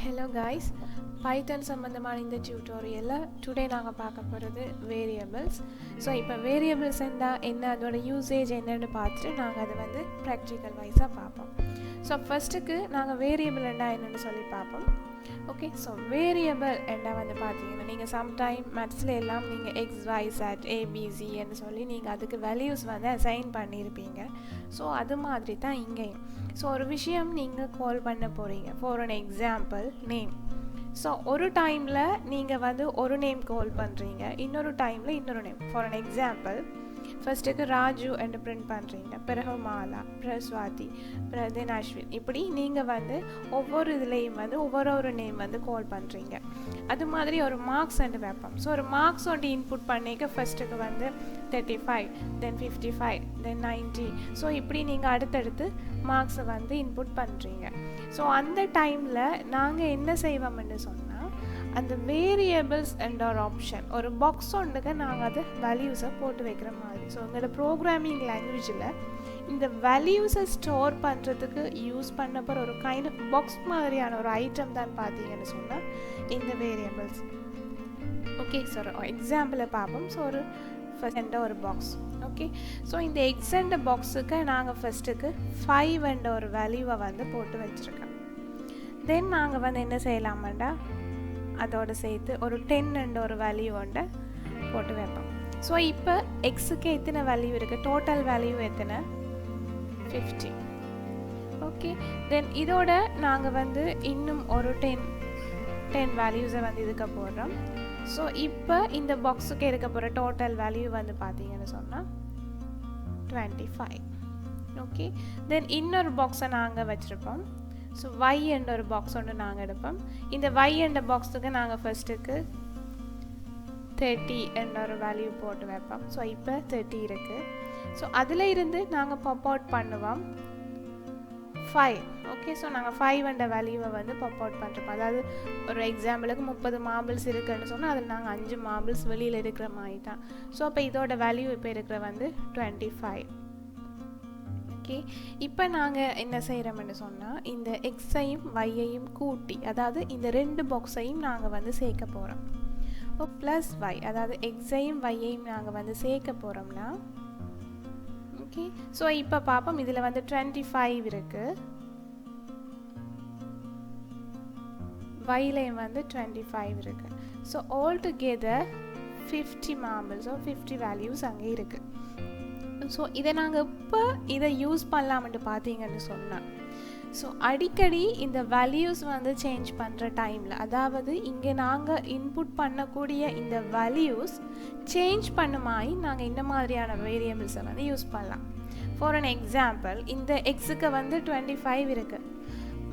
Hello guys, Python சம்பந்தமான இந்த டியூட்டோரியல்ல today நாங்க பார்க்க போறது வேரியபிள்ஸ். ஸோ இப்போ வேரியபிள்ஸ் என்ன அதோட யூசேஜ் என்னன்னு பார்த்துட்டு நாங்கள் அதை வந்து ப்ராக்டிக்கல் வைஸாக பார்ப்போம். ஸோ ஃபர்ஸ்ட்டுக்கு நாங்கள் வேரியபிள் என்னன்னு சொல்லி பார்ப்போம். ஓகே, ஸோ வேரியபிள் வந்து பார்த்தீங்கன்னா நீங்கள் சம்டைம் மேத்ஸில் எல்லாம் நீங்கள் எக்ஸ் ஒய் செட் ஏபிசின்னு சொல்லி நீங்கள் அதுக்கு வேல்யூஸ் வந்து அசைன் பண்ணியிருப்பீங்க. ஸோ அது மாதிரி தான் இங்கேயும். ஸோ ஒரு விஷயம் நீங்கள் கால் பண்ண போகிறீங்க, for an example name. So ஒரு டைமில் நீங்கள் வந்து ஒரு நேம் கால் பண்ணுறீங்க, இன்னொரு டைமில் இன்னொரு நேம். ஃபார் அன் எக்ஸாம்பிள் ஃபர்ஸ்ட்டுக்கு ராஜு என்று பிரிண்ட் பண்ணுறீங்க, பிறகு மாலா, பிறகு ஸ்வாதி, பிறகு தென் அஸ்வின். இப்படி நீங்கள் வந்து ஒவ்வொரு இதுலேயும் வந்து ஒவ்வொரு நேம் வந்து கால் பண்ணுறீங்க. அது மாதிரி ஒரு மார்க்ஸ் என்று வைப்போம். ஸோ ஒரு மார்க்ஸ் வந்து இன்புட் பண்ணிக்க ஃபர்ஸ்ட்டுக்கு வந்து 35, தென் 55, தென் 90. ஸோ இப்படி நீங்கள் அடுத்தடுத்து மார்க்ஸை வந்து இன்புட் பண்ணுறீங்க. ஸோ அந்த டைமில் நாங்கள் என்ன செய்வோம்னு சொன்னால், அந்த வேரியபிள்ஸ் என்ற ஒரு ஆப்ஷன் ஒரு பாக்ஸ் ஒன்றுக்கு நாங்கள் அது வேல்யூஸை போட்டு வைக்கிற மாதிரி. ஸோ எங்களோட ப்ரோக்ராமிங் லாங்குவேஜில் இந்த வேல்யூஸை ஸ்டோர் பண்ணுறதுக்கு யூஸ் பண்ண போகிற ஒரு கைண்ட் ஆஃப் பாக்ஸ் மாதிரியான ஒரு ஐட்டம் தான் பார்த்தீங்கன்னு சொன்னால் இந்த வேரியபிள்ஸ். ஓகே, ஸோ ஒரு எக்ஸாம்பிளை பார்ப்போம். ஸோ ஒரு ஃபர்ஸ்ட் ஒரு பாக்ஸ். ஓகே, ஸோ இந்த எக்ஸ் என்ற பாக்ஸுக்கு நாங்கள் ஃபர்ஸ்ட்டுக்கு 5 என்ற ஒரு வேல்யூவை வந்து போட்டு வச்சுருக்கோம். தென் நாங்கள் வந்து என்ன செய்யலாமாண்டா அதோடு சேர்த்து ஒரு 10 என்ற ஒரு வேல்யூ ஒன்றை போட்டு வைப்போம். ஸோ இப்போ எக்ஸுக்கு எத்தனை வேல்யூ இருக்குது, டோட்டல் வேல்யூ எத்தனை, 50. ஓகே, தென் இதோட நாங்கள் வந்து இன்னும் ஒரு 10 வேல்யூஸை வந்து இதுக்கு போடுறோம். ஸோ இப்போ இந்த பாக்ஸுக்கு இருக்க போகிற டோட்டல் வேல்யூ வந்து பார்த்தீங்கன்னு சொன்னால் 25. ஓகே, தென் இன்னொரு பாக்ஸை நாங்கள் வச்சுருப்போம். ஸோ y என்ற ஒரு பாக்ஸ் ஒன்று நாங்கள் எடுப்போம். இந்த y என்ற பாக்ஸுக்கு நாங்கள் ஃபர்ஸ்ட்டுக்கு 30 என்ற ஒரு வேல்யூ போட்டு வைப்போம். ஸோ இப்போ 30 இருக்குது. ஸோ அதில் இருந்து நாங்கள் பாப் அவுட் பண்ணுவோம் 5. ஓகே, ஸோ நாங்கள் 5 என்ற வேல்யூவை வந்து பாப் அவுட் பண்ணுறோம். அதாவது ஒரு எக்ஸாம்பிளுக்கு 30 மார்பிள்ஸ் இருக்குன்னு சொன்னால் அதில் நாங்கள் 5 மார்பிள்ஸ் வெளியில் இருக்கிற மாதிரி தான். ஸோ அப்போ இதோட வேல்யூ இப்போ இருக்கிற வந்து 25. ஓகே, இப்போ நாங்கள் என்ன செய்கிறோம்னு சொன்னால் இந்த எக்ஸையும் ஒய்யையும் கூட்டி, அதாவது இந்த 2 பாக்ஸையும் நாங்கள் வந்து சேர்க்க போகிறோம். ப்ளஸ் ஒய், அதாவது எக்ஸையும் ஒய்யையும் நாங்கள் வந்து சேர்க்க போகிறோம்னா, ஓகே, ஸோ இப்போ பார்ப்போம். இதில் வந்து 25 இருக்குது, ஒய்லையும் வந்து 25 இருக்குது. So all together 50 marbles, 50 values அங்கே இருக்குது. ஸோ இதை நாங்கள் இப்போ இதை யூஸ் பண்ணலாம்னு பார்த்தீங்கன்னு சொன்னால், ஸோ அடிக்கடி இந்த வேல்யூஸ் வந்து சேஞ்ச் பண்ணுற டைமில், அதாவது இங்கே நாங்கள் இன்புட் பண்ணக்கூடிய இந்த வேல்யூஸ் சேஞ்ச் பண்ணுமாய் நாங்கள் இந்த மாதிரியான வேரியபிள்ஸை வந்து யூஸ் பண்ணலாம். ஃபார் அன் எக்ஸாம்பிள் இந்த எக்ஸுக்கு வந்து 25 இருக்குது.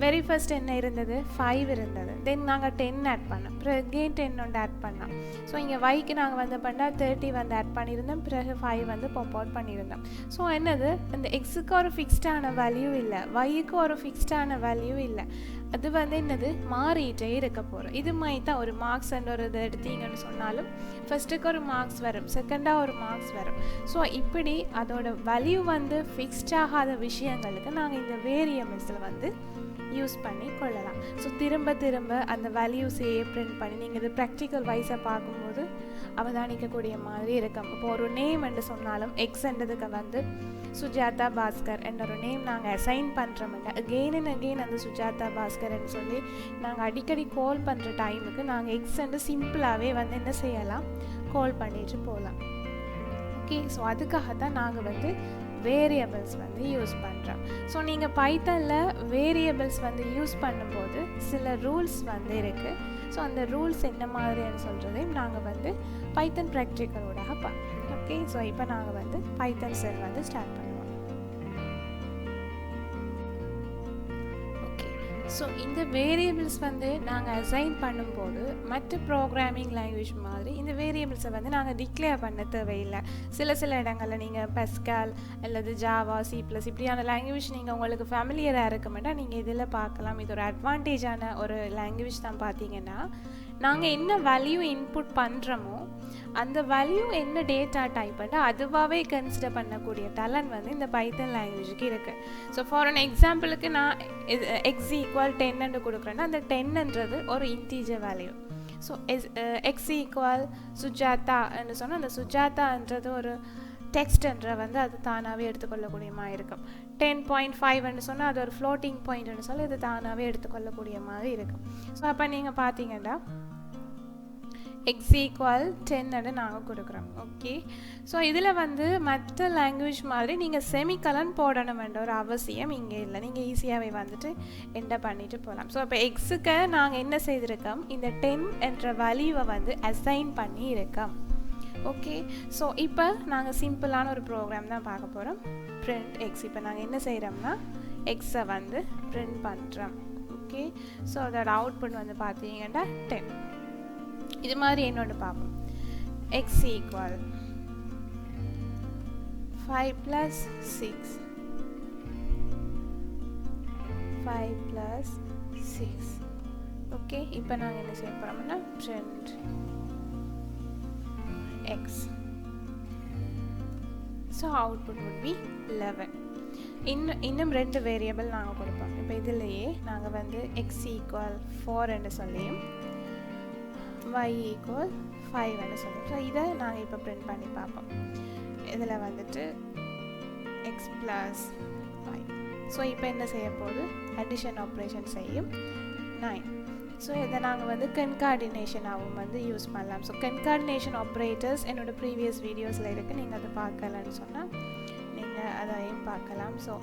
வெரி ஃபர்ஸ்ட் என்ன இருந்தது, 5 இருந்தது. தென் நாங்கள் 10 ஆட் பண்ணோம், பிறகு அகெயின் 10 ஒன்று ஆட் பண்ணோம். ஸோ இங்கே ஒய்க்கு நாங்கள் வந்து பண்ணால் 30 வந்து ஆட் பண்ணியிருந்தோம், பிறகு 5 வந்து பாப் அவுட் பண்ணியிருந்தோம். ஸோ என்னது, இந்த எக்ஸுக்கு ஒரு ஃபிக்ஸ்டான வேல்யூ இல்லை, ஒய்க்கு ஒரு ஃபிக்ஸ்டான வேல்யூ இல்லை. அது வந்து என்னது மாறிட்டே இருக்க போகிறோம். இது மாதிரி தான் ஒரு மார்க்ஸ் என்ற ஒரு இதை எடுத்தீங்கன்னு சொன்னாலும் ஃபர்ஸ்ட்டுக்கு ஒரு மார்க்ஸ் வரும், செகண்டாக ஒரு மார்க்ஸ் வரும். ஸோ இப்படி அதோட வேல்யூ வந்து ஃபிக்ஸ்ட் ஆகாத விஷயங்களுக்கு நாங்கள் இந்த வேரியபிள்ஸில் வந்து யூஸ் பண்ணி கொள்ளலாம். ஸோ திரும்ப அந்த வேல்யூஸையே பிரிண்ட் பண்ணி நீங்கள் இது ப்ராக்டிக்கல் வைஸாக பார்க்கும்போது அவதானிக்கக்கூடிய மாதிரி இருக்கும். இப்போ ஒரு நேம் என்று சொன்னாலும் எக்ஸ்ன்றதுக்கு வந்து சுஜாதா பாஸ்கர் என்ற ஒரு நேம் நாங்கள் அசைன் பண்ணுறோம்ல, அகெயின் அண்ட் அகெயின் அந்த சுஜாதா பாஸ்கர்ன்னு சொல்லி நாங்கள் அடிக்கடி கால் பண்ணுற டைமுக்கு நாங்கள் எக்ஸ்ன்னு சிம்பிளாகவே வந்து என்ன செய்யலாம், கால் பண்ணிட்டு போகலாம். ஓகே, ஸோ அதுக்காக தான் நாங்கள் வந்து வேரியபிள்ஸ் வந்து யூஸ் பண்ணுறோம். ஸோ நீங்கள் பைத்தனில் வேரியபிள்ஸ் வந்து யூஸ் பண்ணும்போது சில ரூல்ஸ் வந்து இருக்குது. ஸோ அந்த ரூல்ஸ் என்ன மாதிரின்னு சொல்கிறதையும் நாங்கள் வந்து பைத்தன் ப்ராக்டிக்கலோட பார்ப்போம். ஓகே, ஸோ இப்போ நாங்கள் வந்து பைத்தன் செல் வந்து ஸ்டார்ட் பண்ணுவோம். ஸோ இந்த வேரியபிள்ஸ் வந்து நாங்கள் அசைன் பண்ணும்போது மற்ற ப்ரோக்ராமிங் லாங்குவேஜ் மாதிரி இந்த வேரியபிள்ஸை வந்து நாங்கள் டிக்ளேர் பண்ண தேவையில்லை. சில இடங்களில் நீங்கள் பஸ்கால் அல்லது ஜாவா, C++ இப்படியான லாங்குவேஜ் நீங்கள் உங்களுக்கு ஃபேமிலியராக இருக்க மாட்டால் நீங்கள் இதில் பார்க்கலாம். இது ஒரு அட்வான்டேஜான ஒரு லாங்குவேஜ் தான். பார்த்தீங்கன்னா நாங்கள் என்ன வேல்யூ இன்புட் பண்ணுறோமோ அந்த வேல்யூ என்ன டேட்டா டைப் பண்ணி அதுவாகவே கன்சிடர் பண்ணக்கூடிய டேலண்ட் வந்து இந்த பைத்தன் லாங்குவேஜுக்கு இருக்குது. ஸோ ஃபார் அன் எக்ஸாம்பிளுக்கு நான் எக்ஸ் ஈக்குவல் 10 கொடுக்குறேன்னா அந்த 10ன்றது ஒரு integer value. So x equal சுஜாதான்னு சொன்னால் அந்த சுஜாதான்றது ஒரு டெக்ஸ்ட்ன்ற வந்து அது தானாகவே எடுத்துக்கொள்ளக்கூடிய மாதிரி இருக்கும். 10.5ன்னு சொன்னால் அது ஒரு ஃப்ளோட்டிங் பாயிண்ட்னு சொல்லி இது தானாகவே எடுத்துக்கொள்ளக்கூடிய மாதிரி இருக்கும். ஸோ அப்போ நீங்கள் பார்த்தீங்கன்னா எக்ஸ் ஈக்குவல் 10ன்னு நாங்கள் கொடுக்குறோம். ஓகே, ஸோ இதில் வந்து மற்ற லாங்குவேஜ் மாதிரி நீங்கள் செமிகலன் போடணுமென்ற ஒரு அவசியம் இங்கே இல்லை. நீங்கள் ஈஸியாகவே வந்துட்டு என்டர் பண்ணிட்டு போகலாம். ஸோ இப்போ எக்ஸுக்கு நாங்கள் என்ன செய்திருக்கோம், இந்த 10 என்ற வேல்யூவை வந்து அசைன் பண்ணி இருக்கோம். ஓகே, ஸோ இப்போ நாங்கள் சிம்பிளான ஒரு ப்ரோக்ராம் தான் பார்க்க போகிறோம். Print X. இப்போ நாங்கள் என்ன செய்கிறோம்னா எக்ஸை வந்து பிரிண்ட் பண்ணுறோம். ஓகே, ஸோ அதோட அவுட்புட் வந்து பார்த்தீங்கன்னா 10. இது மாதிரி என்னோட பார்ப்போம். X equal 5 + 6 5 + 6. ஓகே, இப்போ நாங்கள் என்ன செய்ய போகிறோம்னா print x. So output would be 11. இன்னும் ரெண்டு வேரியபிள் நாங்கள் கொடுப்போம். இப்போ இதிலேயே நாங்கள் வந்து x ஈக்குவல் 4 சொல்லியும் y ஈக்குவல் 5 சொல்லியும். ஸோ இதை நாங்கள் இப்போ பிரிண்ட் பண்ணி பார்ப்போம். இதில் வந்துட்டு x + 5. ஸோ இப்போ என்ன செய்ய போகுது, அடிஷன் ஆப்ரேஷன் செய்யும் 9. ஸோ இதை நாங்கள் வந்து கன்கார்டினேஷனாகவும் வந்து யூஸ் பண்ணலாம். ஸோ கன்கார்டினேஷன் ஆப்ரேட்டர்ஸ் என்னோடய ப்ரீவியஸ் வீடியோஸில் இருக்குது. நீங்கள் அதை பார்க்கலன்னு சொன்னால் நீங்கள் அதையும் பார்க்கலாம். So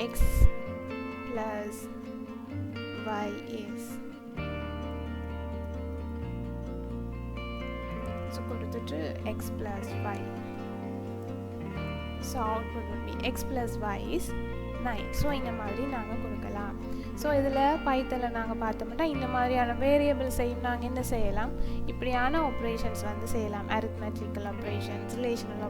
x plus y is so கொடுத்துட்டு x plus y. So output would be x + y is 9. So இந்த மாதிரி நாங்கள் கொடுக்கலாம். ஸோ இதில் பைத்தனில் நாங்கள் பார்த்தோம்னா இந்த மாதிரியான வேரியபிள் செய்யும் நாங்கள் என்ன செய்யலாம், இப்படியான ஆப்ரேஷன்ஸ் வந்து செய்யலாம். Arithmetical operations, relational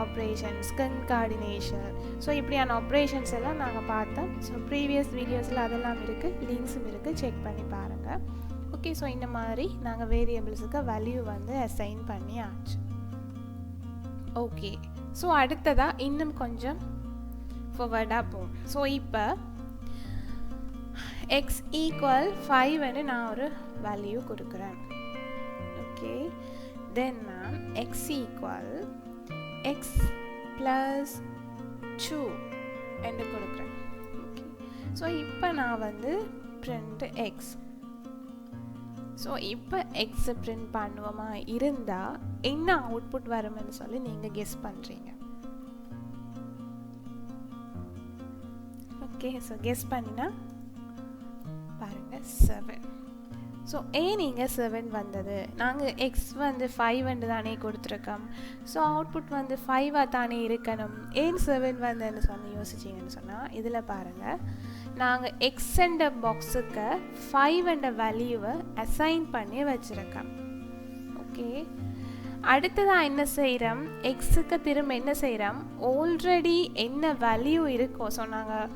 operations, concatenation. So இப்படியான ஆப்ரேஷன்ஸ் எல்லாம் நாங்கள் பார்த்தோம். ஸோ ப்ரீவியஸ் வீடியோஸில் அதெல்லாம் இருக்குது, லிங்க்ஸும் இருக்குது, செக் பண்ணி பாருங்கள். ஓகே, ஸோ இந்த மாதிரி நாங்கள் வேரியபிள்ஸுக்கு வேல்யூ வந்து அசைன் பண்ணி ஆச்சு. ஓகே, ஸோ அடுத்ததாக இன்னும் கொஞ்சம் ஃபார்வர்டாக போகும். ஸோ இப்போ x ஈக்குவல் 5 நான் ஒரு வேல்யூ கொடுக்குறேன். ஓகே, தென் நான் x ஈக்குவல் x + 2 என்று கொடுக்குறேன். ஓகே, ஸோ இப்போ நான் வந்து பிரிண்ட் x. ஸோ இப்போ எக்ஸை பிரிண்ட் பண்ணுவோமா இருந்தால் என்ன அவுட்புட் வரும்னு சொல்லி நீங்கள் கெஸ் பண்ணுறீங்க. ஓகே, ஸோ கெஸ் பண்ணினா பாருங்கள் 7. ஸோ ஏன் நீங்கள் 7 வந்தது, நாங்கள் எக்ஸ் வந்து 5 தானே கொடுத்துருக்கோம். ஸோ அவுட்புட் வந்து 5 தானே இருக்கணும், ஏன் 7 வந்ததுன்னு சொல்லி யோசிச்சிங்கன்னு சொன்னால் இதில் பாருங்கள், நாங்கள் எக்ஸ் என்ற பாக்ஸுக்கு 5 என்ற வேல்யூவை அசைன் பண்ணி வச்சுருக்கோம். ஓகே, அடுத்ததான் என்ன செய்கிறோம், எக்ஸுக்கு திரும்ப என்ன செய்கிறோம், ஆல்ரெடி என்ன வேல்யூ இருக்கோ. ஸோ நாங்கள்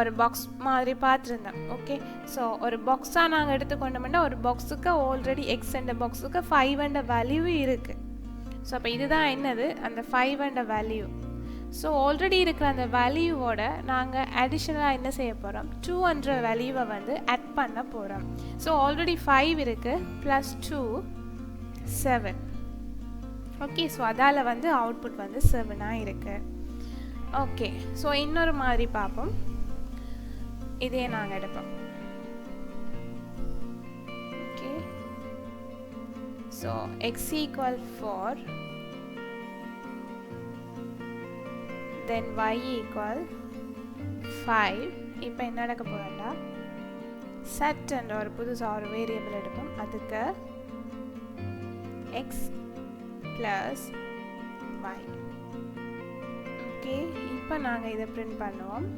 ஒரு பாக்ஸ் மாதிரி பார்த்துருந்தோம். ஓகே, ஸோ ஒரு பாக்ஸாக நாங்கள் எடுத்துக்கொண்டோம்னா ஒரு பாக்ஸுக்கு ஆல்ரெடி எக்ஸ் என்ற பாக்ஸுக்கு 5 என்ற வேல்யூ இருக்குது. ஸோ அப்போ இதுதான் என்னது, அந்த 5 என்ற வேல்யூ. ஸோ ஆல்ரெடி இருக்கிற அந்த வேல்யூவோட நாங்கள் அடிஷ்னலாக என்ன செய்ய போகிறோம், 2 வேல்யூவை வந்து ஆட் பண்ண போகிறோம். ஸோ ஆல்ரெடி 5 இருக்குது, +2 7. ஓகே, ஸோ அதால் வந்து அவுட்புட் வந்து 7 இருக்குது. ஓகே, ஸோ இன்னொரு மாதிரி பார்ப்போம். இதே நாங்கள் எடுப்போம். ஓகே, ஸோ x ஈக்குவல் 4, தென் y ஈக்குவல் 5. இப்போ என்ன நடக்க போகிறோம்னா செட் என்ற ஒரு புதுசாக ஒரு வேரியபிள் எடுப்போம். அதுக்கு x + y. ஓகே, இப்போ நாங்கள் இதை பிரிண்ட் பண்ணுவோம்.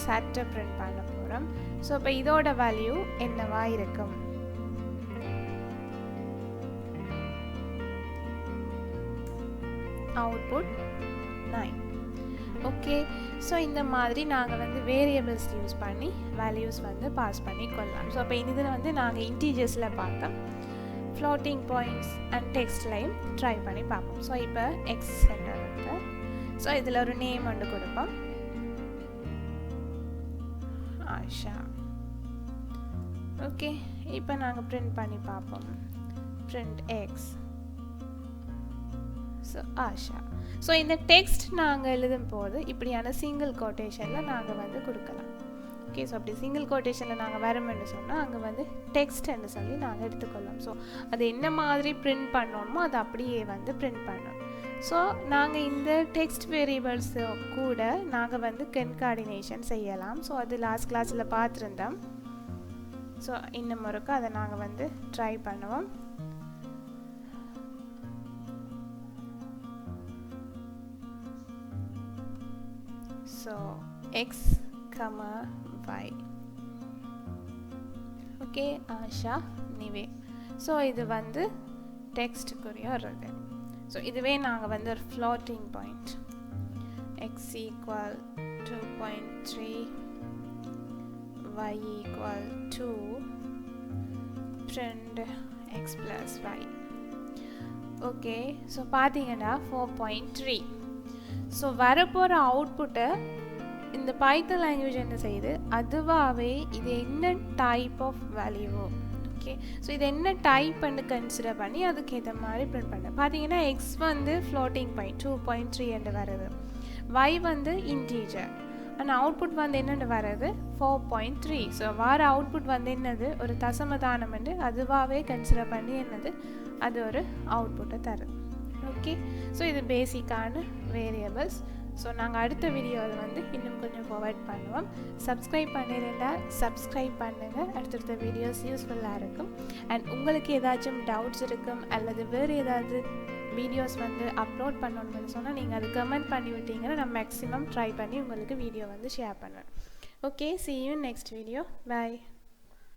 செட்டை பிரிண்ட் பண்ண போகிறோம். ஸோ இப்போ இதோட வேல்யூ என்னவா இருக்கும், அவுட்புட் 9. ஓகே, ஸோ இந்த மாதிரி நாங்கள் வந்து வேரியபிள்ஸ் யூஸ் பண்ணி வேல்யூஸ் வந்து பாஸ் பண்ணி கொள்ளலாம். ஸோ அப்போ இதில் வந்து நாங்கள் இன்டீஜர்ஸில் பார்த்தோம், ஃப்ளோட்டிங் பாயிண்ட்ஸ் அண்ட் டெக்ஸ்ட்லையும் ட்ரை பண்ணி பார்ப்போம். ஸோ இப்போ எக்ஸ் சென்டர் வந்து ஸோ இதில் ஒரு நேம் ஒன்று கொடுப்போம், ஆஷா. ஓகே, இப்போ நாங்கள் பிரிண்ட் பண்ணி பார்ப்போம், print X. So Asha. So இந்த டெக்ஸ்ட் நாங்கள் எழுதும் போது இப்படியான சிங்கிள் கோட்டேஷனில் நாங்கள் வந்து கொடுக்கலாம். ஓகே, ஸோ அப்படி சிங்கிள் கோட்டேஷனில் நாங்கள் வரோம்னு சொன்னால் அங்கே வந்து டெக்ஸ்ட்ன்னு சொல்லி நாங்கள் எடுத்துக்கொள்ளலாம். ஸோ அது என்ன மாதிரி பிரிண்ட் பண்ணணுமோ அது அப்படியே வந்து பிரிண்ட் பண்ணணும். ஸோ நாங்கள் இந்த டெக்ஸ்ட் வேரியபிள்ஸ் கூட நாங்கள் வந்து கன்கார்டினேஷன் செய்யலாம். ஸோ அது லாஸ்ட் கிளாஸில் பார்த்துருந்தோம். ஸோ இன்னும் ஒருக்கா அதை நாங்கள் வந்து ட்ரை பண்ணுவோம். So x comma y. Okay, Asha நிவே. ஸோ இது வந்து டெக்ஸ்ட்டுக்குரிய ஒரு இது. ஸோ இதுவே நாங்கள் வந்து ஒரு floating point x equal 2.3 y equal 2 print x plus y. Okay, so பார்த்தீங்கன்னா 4.3. ஸோ வரப்போகிற அவுட்புட்டை இந்த பைத்தன் லாங்குவேஜ் என்ன செய்யுது, அதுவாகவே இது என்ன டைப் ஆஃப் வேல்யூவோ, ஓகே, ஸோ இது என்ன டைப் பண்ணி கன்சிடர் பண்ணி அதுக்கேற்ற மாதிரி பிரிண்ட் பண்ண. பார்த்தீங்கன்னா எக்ஸ் வந்து ஃப்ளோட்டிங் பாயிண்ட் 2.3 என்று வருது, y வந்து இன்டீஜர், ஆனால் அவுட்புட் வந்து என்னென்னு வருது 4.3. ஸோ வர அவுட்புட் வந்து என்னது, ஒரு தசமதானம் என்று அதுவாகவே கன்சிடர் பண்ணி என்னது அது ஒரு அவுட்புட்டை தருது. ஓகே, ஸோ இது பேசிக்கான வேரியபிள்ஸ். ஸோ நாங்கள் அடுத்த வீடியோவில் வந்து இன்னும் கொஞ்சம் ப்ரொவைட் பண்ணுவோம். சப்ஸ்கிரைப் பண்ணியிருந்தால் சப்ஸ்கிரைப் பண்ணுங்கள், அடுத்தடுத்த வீடியோஸ் யூஸ்ஃபுல்லாக இருக்கும். அண்ட் உங்களுக்கு ஏதாச்சும் டவுட்ஸ் இருக்கும் அல்லது வேறு ஏதாவது வீடியோஸ் வந்து அப்லோட் பண்ணணும்னு சொன்னால் நீங்கள் அது கமெண்ட் பண்ணி விட்டீங்கன்னா நான் மேக்ஸிமம் ட்ரை பண்ணி உங்களுக்கு வீடியோ வந்து ஷேர் பண்ணுவேன். Okay, see you in next video. Bye.